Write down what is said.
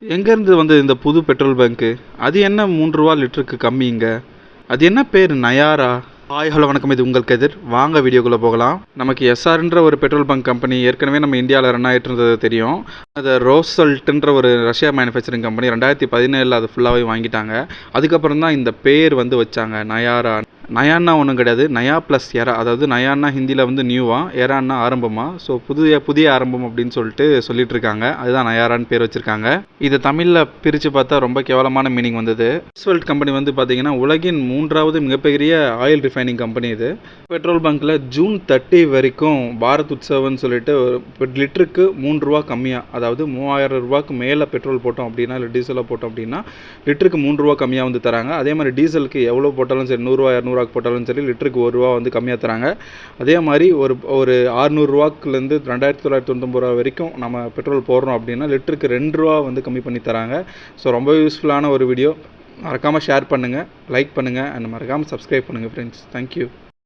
எங்கேருந்து வந்து இந்த புது பெட்ரோல் பங்க்கு? அது என்ன ரூ. 3 லிட்டருக்கு கம்மிங்க? அது என்ன பேர் நயாரா? ஹாய் ஹலோ வணக்கம், இது உங்கள் கதிர். வாங்க வீடியோக்குள்ளே போகலாம். நமக்கு எஸ்ஆர்ன்ற ஒரு பெட்ரோல் பங்க் கம்பெனி ஏற்கனவே நம்ம இந்தியாவில் ரன் ஆகிட்டு இருந்தது தெரியும். அது ரோசல்ட்ன்ற ஒரு ரஷ்யா மேனுஃபேக்சரிங் கம்பெனி 2017 அது ஃபுல்லாகவே வாங்கிட்டாங்க. அதுக்கப்புறம் தான் இந்த பேர் வந்து வச்சாங்க நயாரா. நயான்னா ஒன்றும் கிடையாது, நயா ப்ளஸ் எரா. அதாவது நயான்னா ஹிந்தியில் வந்து நியூவா, எரான்னா ஆரம்பமா. ஸோ புதிய ஆரம்பம் அப்படின்னு சொல்லிட்டு இருக்காங்க. அதுதான் நயாரான்னு பேர் வச்சுருக்காங்க. இது தமிழில் பிரித்து பார்த்தா ரொம்ப கேவலமான மீனிங் வந்தது. ரோஸ்வெல்ட் கம்பெனி வந்து பார்த்தீங்கன்னா உலகின் 3வது மிகப்பெரிய ஆயில் ரிஃபைனிங் கம்பெனி இது. பெட்ரோல் பங்க்கில் ஜூன் 30 வரைக்கும் பாரத் உற்சவன்னு சொல்லிட்டு ஒரு லிட்டருக்கு ரூ. 3 கம்மியாக, அதாவது ரூ. 3000 மேலே பெட்ரோல் போட்டோம் அப்படின்னா, இல்லை டீசலாக போட்டோம் அப்படின்னா லிட்டருக்கு ரூ. 3 கம்மியாக வந்து தராங்க. அதே மாதிரி டீசலுக்கு எவ்வளோ போட்டாலும் சரி, 100 200 போட்டாலும் சரி, லிட்டருக்கு ரூ. 1 வந்து கம்மியாக தராங்க. அதே மாதிரி ஒரு 600 2999 வரைக்கும் நம்ம பெட்ரோல் போடுறோம் அப்படின்னா லிட்டருக்கு ரூ. 2 வந்து கம்மி பண்ணி தராங்க. ஸோ ரொம்ப யூஸ்ஃபுல்லான ஒரு வீடியோ. மறக்காமல் ஷேர் பண்ணுங்கள், லைக் பண்ணுங்கள், அண்ட் மறக்காமல் சப்ஸ்கிரைப் பண்ணுங்கள் ஃப்ரெண்ட்ஸ். தேங்க்யூ.